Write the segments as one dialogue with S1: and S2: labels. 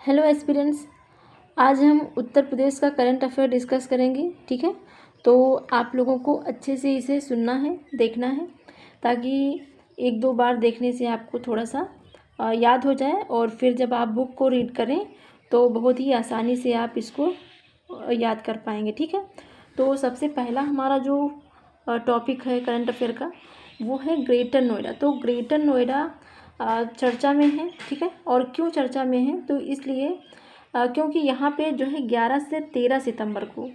S1: Hello aspirants. आज हम उत्तर प्रदेश का करंट अफेयर डिस्कस करेंगे। ठीक है, तो आप लोगों को अच्छे से इसे सुनना है, देखना है, ताकि एक दो बार देखने से आपको थोड़ा सा याद हो जाए और फिर जब आप बुक को रीड करें तो बहुत ही आसानी से आप इसको याद कर पाएंगे। ठीक है, तो सबसे पहला हमारा जो टॉपिक है करंट अफेयर का वो है ग्रेटर नोएडा। तो ग्रेटर नोएडा चर्चा में है। ठीक है, और क्यों चर्चा में है तो इसलिए क्योंकि यहाँ पे जो है 11 से 13 सितंबर को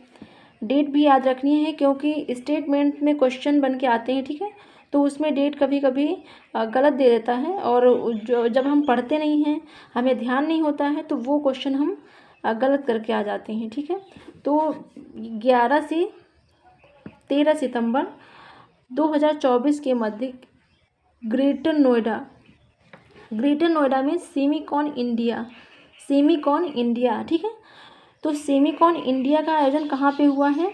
S1: डेट भी याद रखनी है, क्योंकि स्टेटमेंट में क्वेश्चन बन के आते हैं। ठीक है, तो उसमें डेट कभी कभी गलत दे देता है और जो जब हम पढ़ते नहीं हैं, हमें ध्यान नहीं होता है, तो वो क्वेश्चन हम गलत करके आ जाते हैं। ठीक है, तो 11 से 13 सितंबर 2024 के मध्य ग्रेटर नोएडा में सेमीकॉन इंडिया। ठीक है, तो सेमीकॉन इंडिया का आयोजन कहाँ पे हुआ है,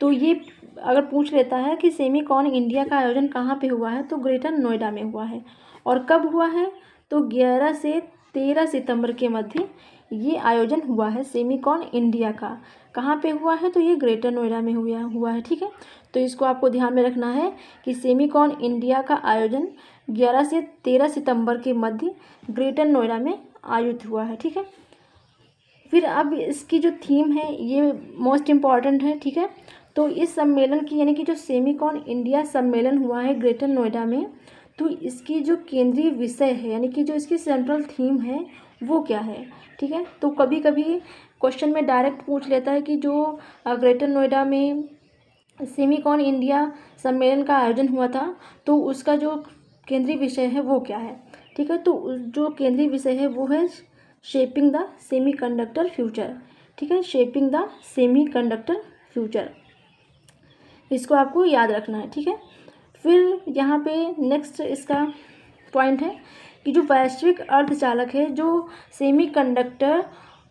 S1: तो ये अगर पूछ लेता है कि सेमीकॉन इंडिया का आयोजन कहाँ पे हुआ है तो ग्रेटर नोएडा में हुआ है। और कब हुआ है तो 11 से 13 सितंबर के मध्य ये आयोजन हुआ है सेमीकॉन इंडिया का। कहाँ पे हुआ है तो ये ग्रेटर नोएडा में हुआ है। ठीक है, तो इसको आपको ध्यान में रखना है कि सेमीकॉन इंडिया का आयोजन 11 से 13 सितंबर के मध्य ग्रेटर नोएडा में आयोजित हुआ है। ठीक है, फिर अब इसकी जो थीम है ये मोस्ट इम्पॉर्टेंट है। ठीक है, तो इस सम्मेलन की यानी कि जो सेमीकॉन इंडिया सम्मेलन हुआ है ग्रेटर नोएडा में, तो इसकी जो केंद्रीय विषय है यानी कि जो इसकी सेंट्रल थीम है वो क्या है। ठीक है, तो कभी कभी क्वेश्चन में डायरेक्ट पूछ लेता है कि जो ग्रेटर नोएडा में सेमीकॉन इंडिया सम्मेलन का आयोजन हुआ था तो उसका जो केंद्रीय विषय है वो क्या है। ठीक है, तो जो केंद्रीय विषय है वो है शेपिंग द सेमीकंडक्टर फ्यूचर। ठीक है, शेपिंग द सेमीकंडक्टर फ्यूचर, इसको आपको याद रखना है। ठीक है, फिर यहाँ पे नेक्स्ट इसका पॉइंट है कि जो वैश्विक अर्धचालक है, जो सेमीकंडक्टर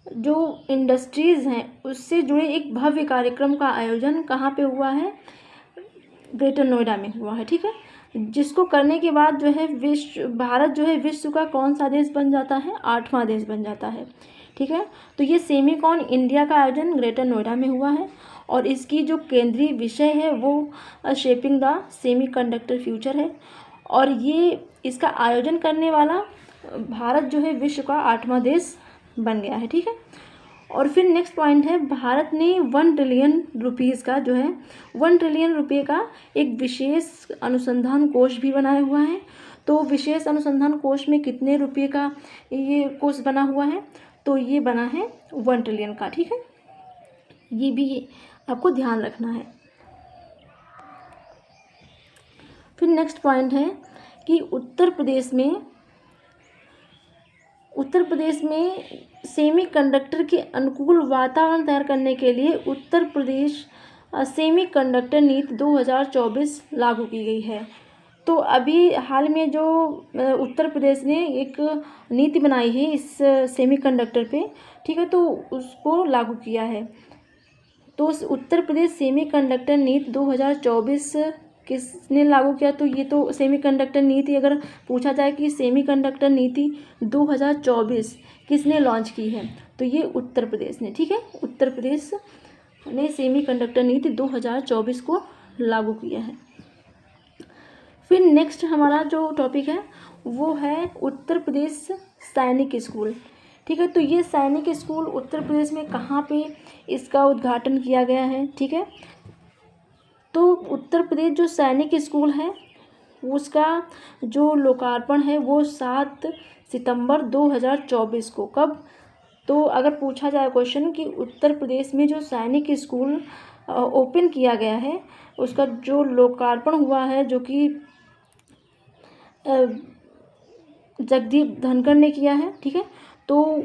S1: जो इंडस्ट्रीज़ हैं उससे जुड़े एक भव्य कार्यक्रम का आयोजन कहाँ पे हुआ है, ग्रेटर नोएडा में हुआ है। ठीक है, जिसको करने के बाद जो है भारत जो है विश्व का कौन सा देश बन जाता है, 8वां देश बन जाता है। ठीक है, तो ये सेमीकॉन इंडिया का आयोजन ग्रेटर नोएडा में हुआ है और इसकी जो केंद्रीय विषय है वो शेपिंग द सेमीकंडक्टर फ्यूचर है। और ये इसका आयोजन करने वाला भारत जो है विश्व का 8वां देश बन गया है। ठीक है, और फिर नेक्स्ट पॉइंट है भारत ने 1 ट्रिलियन रुपीज़ का जो है 1 ट्रिलियन रुपये का एक विशेष अनुसंधान कोष भी बनाया हुआ है। तो विशेष अनुसंधान कोष में कितने रुपये का ये कोष बना हुआ है तो ये बना है 1 ट्रिलियन का। ठीक है, ये भी आपको ध्यान रखना है। फिर नेक्स्ट पॉइंट है कि उत्तर प्रदेश में सेमीकंडक्टर के अनुकूल वातावरण तैयार करने के लिए उत्तर प्रदेश सेमीकंडक्टर नीति 2024 लागू की गई है। तो अभी हाल में जो उत्तर प्रदेश ने एक नीति बनाई है इस सेमीकंडक्टर पे, ठीक है, तो उसको लागू किया है। तो उस उत्तर प्रदेश सेमीकंडक्टर नीति 2024 किसने लागू किया, तो ये तो सेमीकंडक्टर नीति अगर पूछा जाए कि सेमीकंडक्टर नीति 2024 किसने लॉन्च की है तो ये उत्तर प्रदेश ने। ठीक है, उत्तर प्रदेश ने सेमीकंडक्टर नीति 2024 को लागू किया है। फिर नेक्स्ट हमारा जो टॉपिक है वो है उत्तर प्रदेश सैनिक स्कूल। ठीक है, तो ये सैनिक स्कूल उत्तर प्रदेश में कहाँ पे इसका उद्घाटन किया गया है। ठीक है, तो उत्तर प्रदेश जो सैनिक स्कूल है उसका जो लोकार्पण है वो 7 सितंबर 2024 को। कब, तो अगर पूछा जाए क्वेश्चन कि उत्तर प्रदेश में जो सैनिक स्कूल ओपन किया गया है उसका जो लोकार्पण हुआ है जो कि जगदीप धनखड़ ने किया है। ठीक है, तो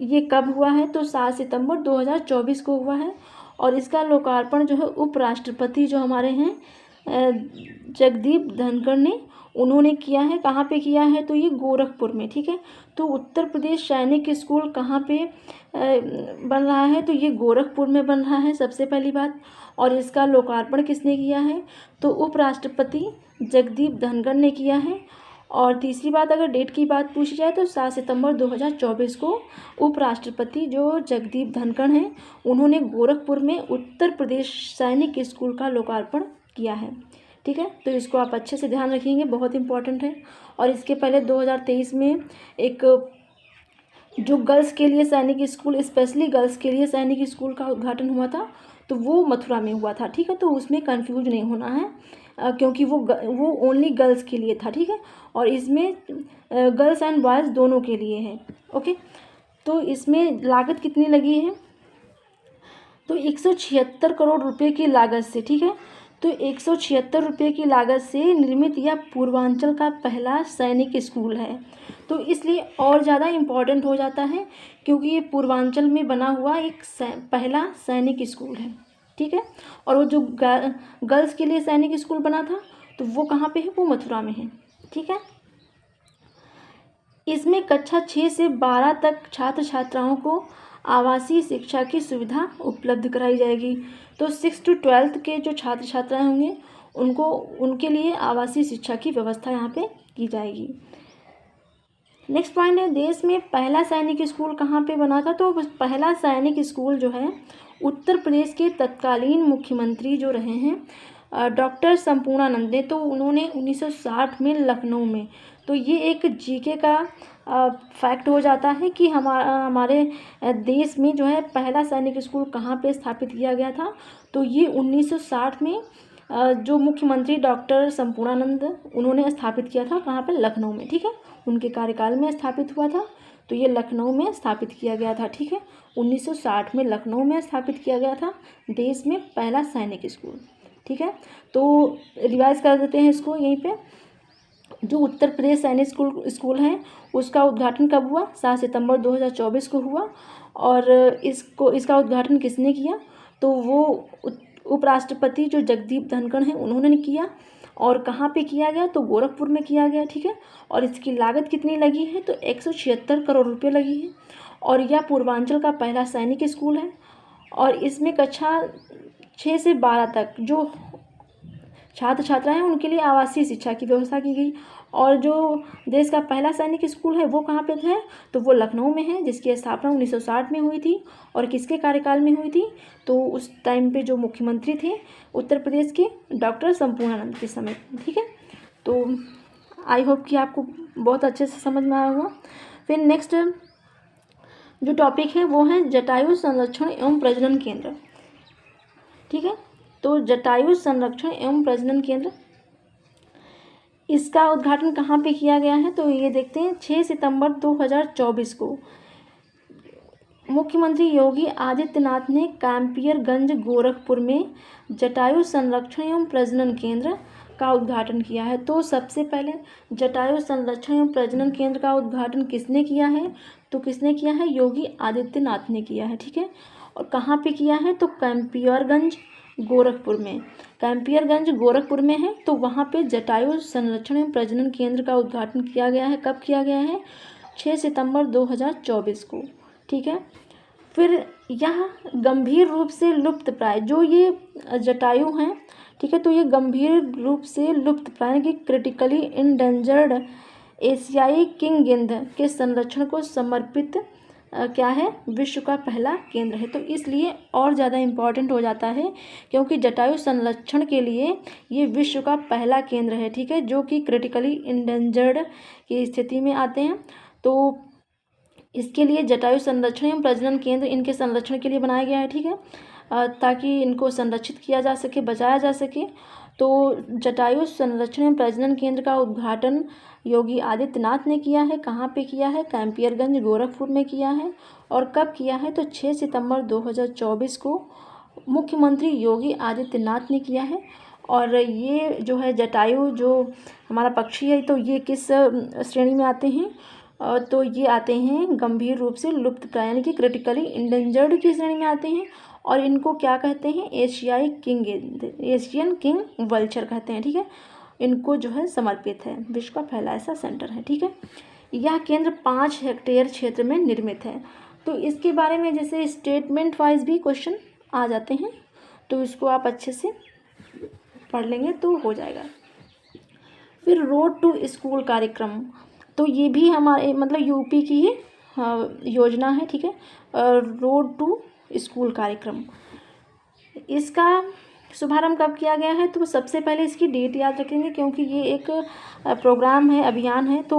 S1: ये कब हुआ है तो 7 सितंबर 2024 को हुआ है। और इसका लोकार्पण जो है उपराष्ट्रपति जो हमारे हैं जगदीप धनखड़ ने उन्होंने किया है। कहाँ पे किया है तो ये गोरखपुर में। ठीक है, तो उत्तर प्रदेश सैनिक स्कूल कहाँ पे बन रहा है तो ये गोरखपुर में बन रहा है सबसे पहली बात। और इसका लोकार्पण किसने किया है तो उपराष्ट्रपति जगदीप धनखड़ ने किया है। और तीसरी बात, अगर डेट की बात पूछी जाए तो 7 सितंबर 2024 को उपराष्ट्रपति जो जगदीप धनखड़ हैं उन्होंने गोरखपुर में उत्तर प्रदेश सैनिक स्कूल का लोकार्पण किया है। ठीक है, तो इसको आप अच्छे से ध्यान रखेंगे, बहुत इंपॉर्टेंट है। और इसके पहले 2023 में एक जो गर्ल्स के लिए सैनिक स्कूल, स्पेशली गर्ल्स के लिए सैनिक स्कूल का उद्घाटन हुआ था, तो वो मथुरा में हुआ था। ठीक है, तो उसमें कंफ्यूज नहीं होना है, क्योंकि वो ओनली गर्ल्स के लिए था। ठीक है, और इसमें गर्ल्स एंड बॉयज़ दोनों के लिए है। ओके, तो इसमें लागत कितनी लगी है, तो 176 करोड़ रुपए की लागत से, ठीक है, तो 176 रुपये की लागत से निर्मित यह पूर्वांचल का पहला सैनिक स्कूल है। तो इसलिए और ज़्यादा इम्पॉर्टेंट हो जाता है, क्योंकि ये पूर्वांचल में बना हुआ एक पहला सैनिक स्कूल है। ठीक है, और वो जो गर्ल्स के लिए सैनिक स्कूल बना था, तो वो कहाँ पे है, वो मथुरा में है। ठीक है, इसमें कक्षा 6 से 12 तक छात्र छात्राओं को आवासीय शिक्षा की सुविधा उपलब्ध कराई जाएगी। तो 6 to 12 के जो छात्र छात्राएं होंगे उनके लिए आवासीय शिक्षा की व्यवस्था यहाँ पे की जाएगी। नेक्स्ट पॉइंट है, देश में पहला सैनिक स्कूल कहाँ पे बना था, तो पहला सैनिक स्कूल जो है उत्तर प्रदेश के तत्कालीन मुख्यमंत्री जो रहे हैं डॉक्टर संपूर्णानंद ने, तो उन्होंने 1960 में लखनऊ में, तो ये एक जीके का फैक्ट हो जाता है कि हमारे देश में जो है पहला सैनिक स्कूल कहाँ पे स्थापित किया गया था, तो ये 1960 में जो मुख्यमंत्री डॉक्टर संपूर्णानंद उन्होंने स्थापित किया था, कहाँ पे, लखनऊ में। ठीक है, उनके कार्यकाल में स्थापित हुआ था, तो ये लखनऊ में स्थापित किया गया था। ठीक है, 1960 में लखनऊ में स्थापित किया गया था देश में पहला सैनिक स्कूल। ठीक है, तो रिवाइज कर देते हैं इसको यहीं पे। जो उत्तर प्रदेश सैनिक स्कूल है उसका उद्घाटन कब हुआ, 7 सितंबर 2024 को हुआ। और इसका उद्घाटन किसने किया, तो वो उपराष्ट्रपति जो जगदीप धनखड़ हैं उन्होंने किया। और कहाँ पे किया गया, तो गोरखपुर में किया गया। ठीक है, और इसकी लागत कितनी लगी है, तो 176 करोड़ रुपये लगी है। और यह पूर्वांचल का पहला सैनिक स्कूल है। और इसमें कक्षा 6 से 12 तक जो छात्र छात्राएं हैं उनके लिए आवासीय शिक्षा की व्यवस्था की गई। और जो देश का पहला सैनिक स्कूल है वो कहाँ पे है, तो वो लखनऊ में है, जिसकी स्थापना 1960 में हुई थी। और किसके कार्यकाल में हुई थी, तो उस टाइम पे जो मुख्यमंत्री थे उत्तर प्रदेश के डॉक्टर संपूर्णानंद के समय। ठीक है, तो आई होप कि आपको बहुत अच्छे से समझ में आया होगा। फिर नेक्स्ट जो टॉपिक है वो है जटायु संरक्षण एवं प्रजनन केंद्र। ठीक है, तो जटायु संरक्षण एवं प्रजनन केंद्र, इसका उद्घाटन कहाँ पे किया गया है, तो ये देखते हैं 6 सितंबर 2024 को मुख्यमंत्री योगी आदित्यनाथ ने कैंपियरगंज गोरखपुर में जटायु संरक्षण एवं प्रजनन केंद्र का उद्घाटन किया है। तो सबसे पहले जटायु संरक्षण एवं प्रजनन केंद्र का उद्घाटन किसने किया है, तो किसने किया है, योगी आदित्यनाथ ने किया है। ठीक है, और कहाँ पे किया है, तो कैंपियरगंज गोरखपुर में, कैंपियरगंज गोरखपुर में है। तो वहाँ पे जटायु संरक्षण एवं प्रजनन केंद्र का उद्घाटन किया गया है। कब किया गया है, 6 सितंबर 2024 को। ठीक है, फिर यह गंभीर रूप से लुप्त प्राय जो ये जटायु हैं, ठीक है, तो ये गंभीर रूप से लुप्त प्राय की क्रिटिकली इंडेंजर्ड एशियाई किंग गेंद के संरक्षण को समर्पित क्या है, विश्व का पहला केंद्र है। तो इसलिए और ज़्यादा इम्पॉर्टेंट हो जाता है, क्योंकि जटायु संरक्षण के लिए ये विश्व का पहला केंद्र है। ठीक है, जो कि क्रिटिकली इंडेंजर्ड की स्थिति में आते हैं। तो इसके लिए जटायु संरक्षण एवं प्रजनन केंद्र इनके संरक्षण के लिए बनाया गया है। ठीक है, ताकि इनको संरक्षित किया जा सके, बचाया जा सके। तो जटायु संरक्षण एवं प्रजनन केंद्र का उद्घाटन योगी आदित्यनाथ ने किया है। कहाँ पे किया है, कैंपियरगंज गोरखपुर में किया है। और कब किया है, तो 6 सितंबर 2024 को मुख्यमंत्री योगी आदित्यनाथ ने किया है। और ये जो है जटायु जो हमारा पक्षी है, तो ये किस श्रेणी में आते हैं, तो ये आते हैं गंभीर रूप से लुप्त प्राय यानी कि क्रिटिकली इंडेंजर्ड की श्रेणी में आते हैं। और इनको क्या कहते हैं, एशियाई किंग गेंद, एशियन किंग वल्चर कहते हैं। ठीक है, इनको जो है समर्पित है, विश्व का पहला ऐसा सेंटर है। ठीक है, यह केंद्र 5 हेक्टेयर क्षेत्र में निर्मित है। तो इसके बारे में जैसे स्टेटमेंट वाइज भी क्वेश्चन आ जाते हैं, तो इसको आप अच्छे से पढ़ लेंगे तो हो जाएगा। फिर रोड टू स्कूल कार्यक्रम, तो ये भी हमारे मतलब यूपी की ही योजना है, ठीक है। रोड टू स्कूल कार्यक्रम, इसका शुभारंभ कब किया गया है? तो सबसे पहले इसकी डेट याद रखेंगे क्योंकि ये एक प्रोग्राम है, अभियान है। तो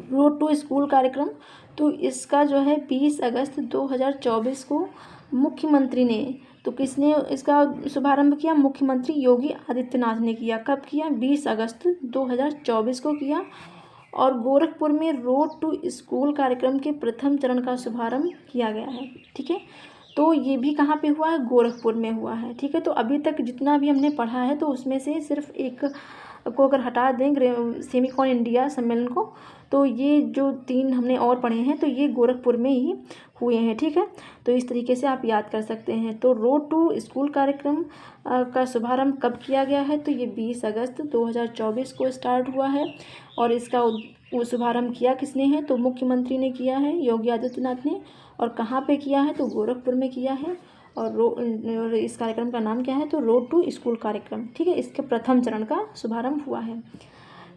S1: रोड टू स्कूल कार्यक्रम, तो इसका जो है 20 अगस्त 2024 को मुख्यमंत्री ने, तो किसने इसका शुभारंभ किया? मुख्यमंत्री योगी आदित्यनाथ ने किया। कब किया? 20 अगस्त 2024 को किया। और गोरखपुर में रोड टू स्कूल कार्यक्रम के प्रथम चरण का शुभारंभ किया गया है, ठीक है। तो ये भी कहाँ पे हुआ है? गोरखपुर में हुआ है, ठीक है। तो अभी तक जितना भी हमने पढ़ा है तो उसमें से सिर्फ एक को अगर हटा दें सेमिकॉन इंडिया सम्मेलन को, तो ये जो 3 हमने और पढ़े हैं तो ये गोरखपुर में ही हुए हैं, ठीक है। तो इस तरीके से आप याद कर सकते हैं। तो रोड टू स्कूल कार्यक्रम का शुभारंभ कब किया गया है? तो ये 20 अगस्त 2024 को स्टार्ट हुआ है। और इसका वो शुभारंभ किया किसने है? तो मुख्यमंत्री ने किया है, योगी आदित्यनाथ ने। और कहाँ पे किया है? तो गोरखपुर में किया है। और इस कार्यक्रम का नाम क्या है? तो रोड टू स्कूल कार्यक्रम, ठीक है। इसके प्रथम चरण का शुभारंभ हुआ है।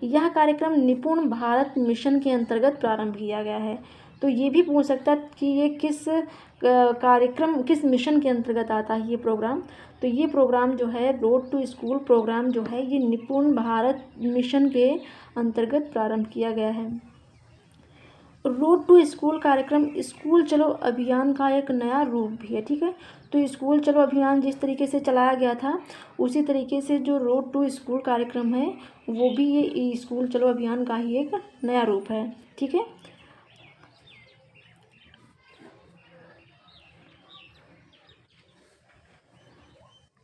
S1: यह कार्यक्रम निपुण भारत मिशन के अंतर्गत प्रारंभ किया गया है। तो ये भी पूछ सकता है कि ये किस कार्यक्रम, किस मिशन के अंतर्गत आता है ये प्रोग्राम? तो ये प्रोग्राम जो है रोड टू स्कूल प्रोग्राम जो है ये निपुण भारत मिशन के अंतर्गत प्रारंभ किया गया है। रोड टू स्कूल कार्यक्रम स्कूल चलो अभियान का एक नया रूप भी है, ठीक है। तो स्कूल चलो अभियान जिस तरीके से चलाया गया था उसी तरीके से जो रोड टू स्कूल कार्यक्रम है वो भी ये स्कूल चलो अभियान का ही एक नया रूप है, ठीक है।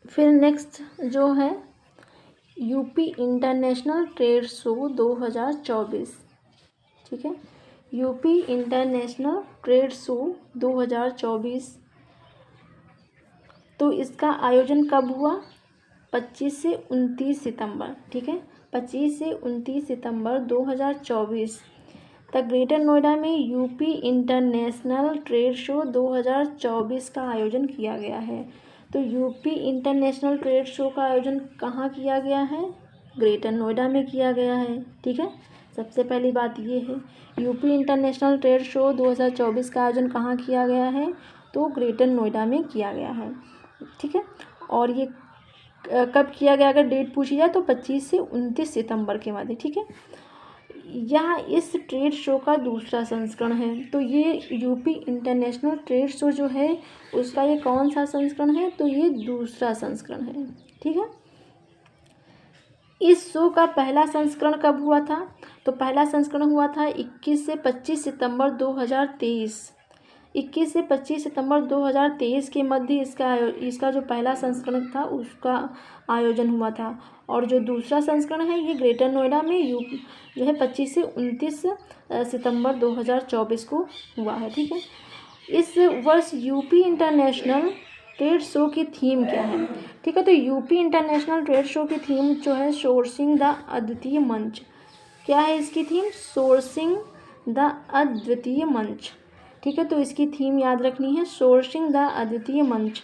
S1: फिर नेक्स्ट जो है यूपी इंटरनेशनल ट्रेड शो 2024, ठीक है। यूपी इंटरनेशनल ट्रेड शो 2024, तो इसका आयोजन कब हुआ? 25 से 29 सितंबर, ठीक है। 25 से 29 सितंबर 2024 तक ग्रेटर नोएडा में यूपी इंटरनेशनल ट्रेड शो 2024 का आयोजन किया गया है। तो यूपी इंटरनेशनल ट्रेड शो का आयोजन कहाँ किया गया है? ग्रेटर नोएडा में किया गया है, ठीक है। सबसे पहली बात ये है, यूपी इंटरनेशनल ट्रेड शो 2024 का आयोजन कहाँ किया गया है? तो ग्रेटर नोएडा में किया गया है, ठीक है। और ये कब किया गया अगर डेट पूछी जाए तो 25 से 29 सितंबर के मध्य, ठीक है। यह इस ट्रेड शो का दूसरा संस्करण है। तो ये यूपी इंटरनेशनल ट्रेड शो जो है उसका ये कौन सा संस्करण है? तो ये दूसरा संस्करण है, ठीक है। इस शो का पहला संस्करण कब हुआ था? तो पहला संस्करण हुआ था 21 से 25 सितंबर 2023। 21 से 25 सितंबर 2023 के मध्य इसका जो पहला संस्करण था उसका आयोजन हुआ था। और जो दूसरा संस्करण है ये ग्रेटर नोएडा में जो है 25 से 29 सितंबर 2024 को हुआ है, ठीक है। इस वर्ष यूपी इंटरनेशनल ट्रेड शो की थीम क्या है? ठीक है, तो यूपी इंटरनेशनल ट्रेड शो की थीम जो है सोर्सिंग द अद्वितीय मंच। क्या है इसकी थीम? सोर्सिंग द अद्वितीय मंच, ठीक है। तो इसकी थीम याद रखनी है, सोर्सिंग द अद्वितीय मंच।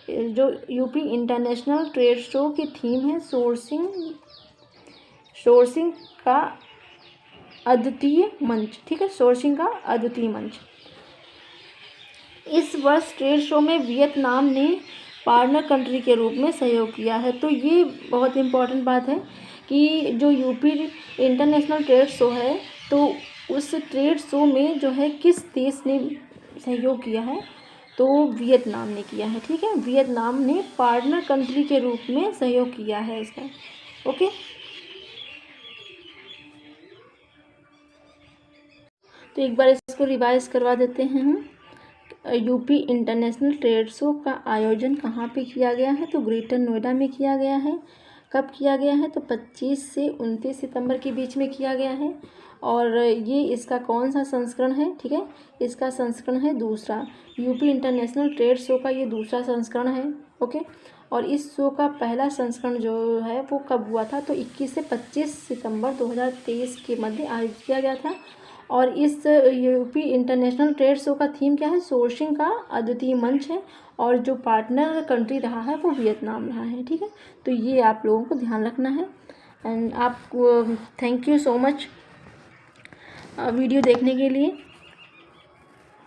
S1: जो यूपी इंटरनेशनल ट्रेड शो की थीम है सोर्सिंग का अद्वितीय मंच, ठीक है, सोर्सिंग का अद्वितीय मंच। इस वर्ष ट्रेड शो में वियतनाम ने पार्टनर कंट्री के रूप में सहयोग किया है। तो ये बहुत इम्पोर्टेंट बात है कि जो यूपी इंटरनेशनल ट्रेड शो है तो उस ट्रेड शो में जो है किस देश ने सहयोग किया है? तो वियतनाम ने किया है, ठीक है। वियतनाम ने पार्टनर कंट्री के रूप में सहयोग किया है इसका, ओके। तो एक बार इसको रिवाइज करवा देते हैं हम। यूपी इंटरनेशनल ट्रेड शो का आयोजन कहाँ पे किया गया है? तो ग्रेटर नोएडा में किया गया है। कब किया गया है? तो 25 से 29 सितंबर के बीच में किया गया है। और ये इसका कौन सा संस्करण है? ठीक है, इसका संस्करण है दूसरा। यूपी इंटरनेशनल ट्रेड शो का ये दूसरा संस्करण है, ओके। और इस शो का पहला संस्करण जो है वो कब हुआ था? तो 21 से 25 सितंबर 2023 के मध्य आयोजित किया गया था। और इस यूपी इंटरनेशनल ट्रेड शो का थीम क्या है? सोर्सिंग का अद्वितीय मंच है। और जो पार्टनर कंट्री रहा है वो वियतनाम रहा है, ठीक है। तो ये आप लोगों को ध्यान रखना है। एंड आप thank you so much video देखने के लिए।